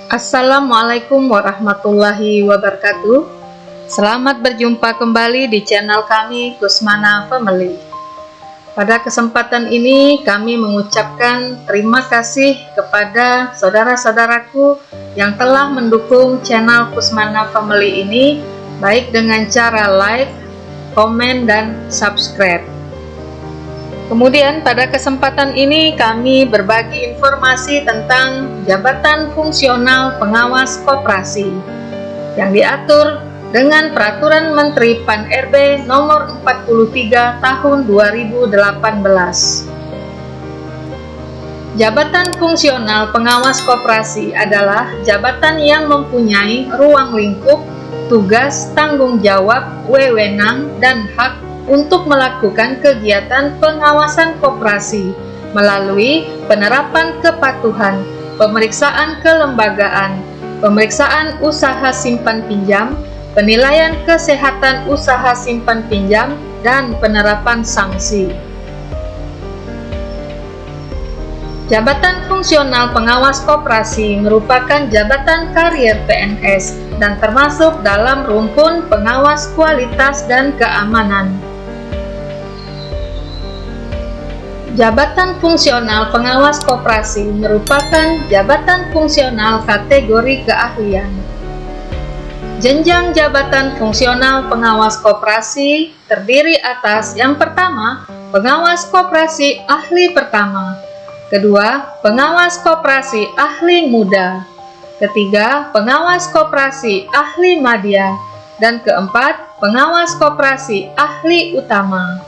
Assalamualaikum warahmatullahi wabarakatuh. Selamat berjumpa kembali di channel kami Kusmana Family. Pada kesempatan ini kami mengucapkan terima kasih kepada saudara-saudaraku yang telah mendukung channel Kusmana Family ini, baik dengan cara like, komen, dan subscribe. Kemudian pada kesempatan ini kami berbagi informasi tentang Jabatan Fungsional Pengawas Koperasi yang diatur dengan Peraturan Menteri Pan-RB Nomor 43 Tahun 2018. Jabatan Fungsional Pengawas Koperasi adalah jabatan yang mempunyai ruang lingkup, tugas, tanggung jawab, wewenang, dan hak untuk melakukan kegiatan pengawasan koperasi melalui penerapan kepatuhan, pemeriksaan kelembagaan, pemeriksaan usaha simpan pinjam, penilaian kesehatan usaha simpan pinjam, dan penerapan sanksi. Jabatan Fungsional Pengawas Koperasi merupakan jabatan karier PNS dan termasuk dalam rumpun pengawas kualitas dan keamanan. Jabatan Fungsional Pengawas Koperasi merupakan jabatan fungsional kategori keahlian. Jenjang jabatan fungsional pengawas koperasi terdiri atas yang pertama, pengawas koperasi ahli pertama, kedua, pengawas koperasi ahli muda, ketiga, pengawas koperasi ahli madya, dan keempat, pengawas koperasi ahli utama.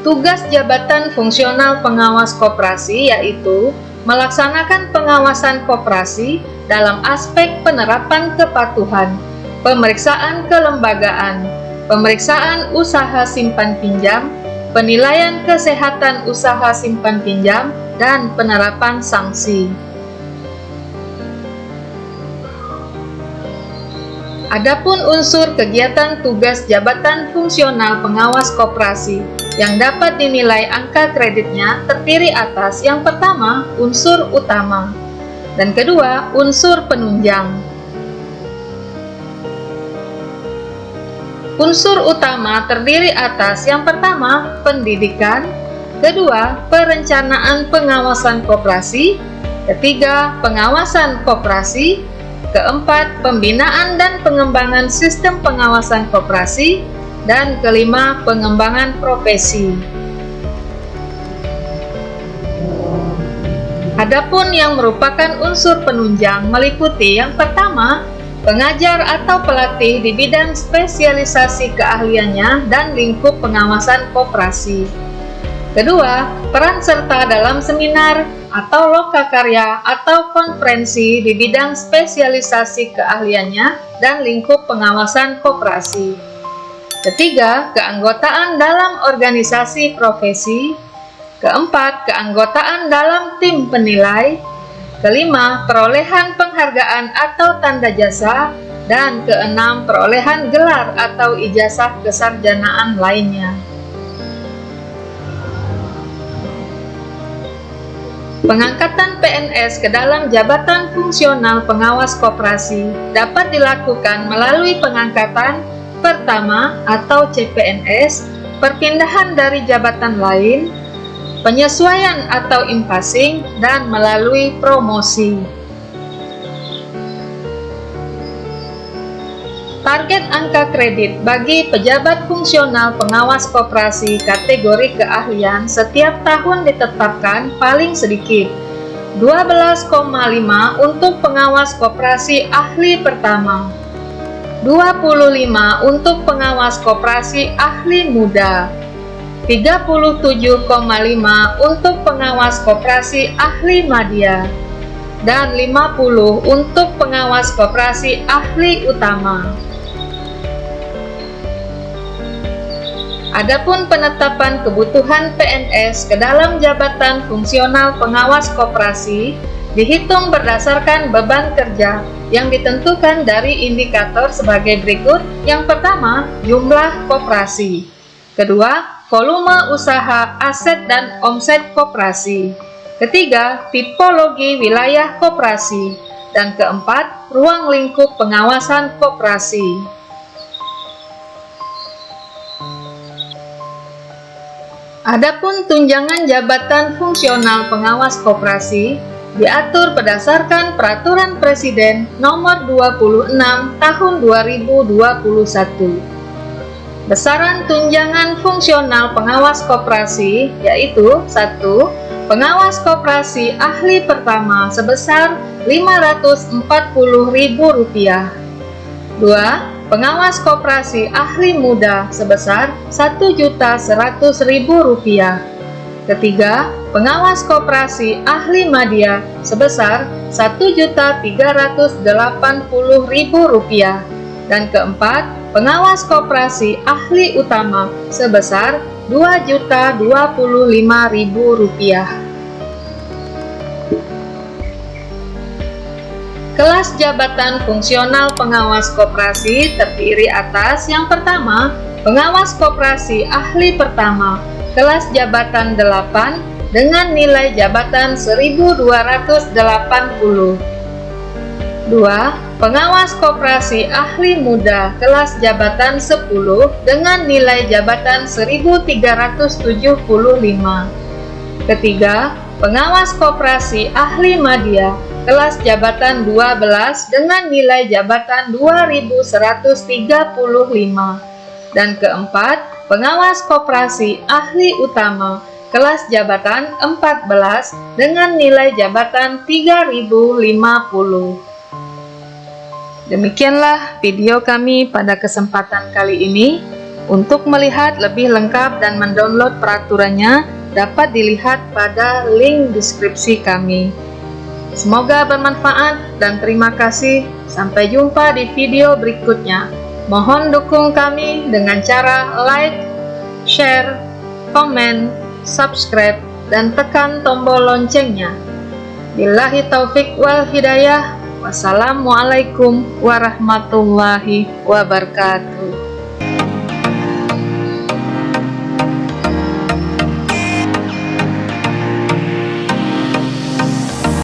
Tugas jabatan fungsional pengawas koperasi yaitu melaksanakan pengawasan koperasi dalam aspek penerapan kepatuhan, pemeriksaan kelembagaan, pemeriksaan usaha simpan pinjam, penilaian kesehatan usaha simpan pinjam, dan penerapan sanksi. Adapun unsur kegiatan tugas jabatan fungsional pengawas koperasi yang dapat dinilai angka kreditnya terdiri atas yang pertama, unsur utama, dan kedua, unsur penunjang. Unsur utama terdiri atas yang pertama, pendidikan, kedua, perencanaan pengawasan koperasi, ketiga, pengawasan koperasi, keempat, pembinaan dan pengembangan sistem pengawasan koperasi, dan kelima, pengembangan profesi. Adapun yang merupakan unsur penunjang meliputi yang pertama, pengajar atau pelatih di bidang spesialisasi keahliannya dan lingkup pengawasan koperasi. Kedua, peran serta dalam seminar atau lokakarya atau konferensi di bidang spesialisasi keahliannya dan lingkup pengawasan koperasi. Ketiga, keanggotaan dalam organisasi profesi. Keempat, keanggotaan dalam tim penilai. Kelima, perolehan penghargaan atau tanda jasa. Dan keenam, perolehan gelar atau ijazah kesarjanaan lainnya. Pengangkatan PNS ke dalam jabatan fungsional pengawas koperasi dapat dilakukan melalui pengangkatan pertama atau CPNS, perpindahan dari jabatan lain, penyesuaian atau impasing, dan melalui promosi. Target angka kredit bagi pejabat fungsional pengawas koperasi kategori keahlian setiap tahun ditetapkan paling sedikit 12,5 untuk pengawas koperasi ahli pertama, 25 untuk pengawas koperasi ahli muda, 37,5 untuk pengawas koperasi ahli madya, dan 50 untuk pengawas koperasi ahli utama. Adapun penetapan kebutuhan PNS ke dalam jabatan fungsional pengawas koperasi dihitung berdasarkan beban kerja yang ditentukan dari indikator sebagai berikut. Yang pertama, jumlah koperasi. Kedua, volume usaha, aset dan omset koperasi. Ketiga, tipologi wilayah koperasi. Dan keempat, ruang lingkup pengawasan koperasi. Adapun tunjangan jabatan fungsional pengawas koperasi diatur berdasarkan Peraturan Presiden Nomor 26 Tahun 2021. Besaran tunjangan fungsional pengawas koperasi yaitu 1. Pengawas koperasi ahli pertama sebesar Rp540.000. 2. Pengawas koperasi ahli muda sebesar Rp1.100.000. Ketiga, pengawas koperasi ahli madya sebesar Rp1.380.000. Dan keempat, pengawas koperasi ahli utama sebesar Rp2.025.000. Kelas jabatan fungsional pengawas koperasi terdiri atas yang pertama, pengawas koperasi ahli pertama, kelas jabatan 8 dengan nilai jabatan 1.280. 2. Pengawas koperasi ahli muda, kelas jabatan 10 dengan nilai jabatan 1.375. Ketiga, pengawas koperasi ahli madya, kelas jabatan 12 dengan nilai jabatan 2.135. Dan keempat, pengawas koperasi ahli utama, kelas jabatan 14 dengan nilai jabatan 3.050. Demikianlah video kami pada kesempatan kali ini. Untuk melihat lebih lengkap dan mendownload peraturannya, dapat dilihat pada link deskripsi kami. Semoga bermanfaat dan terima kasih. Sampai jumpa di video berikutnya. Mohon dukung kami dengan cara like, share, komen, subscribe, dan tekan tombol loncengnya. Billahi taufik wal hidayah. Wassalamualaikum warahmatullahi wabarakatuh.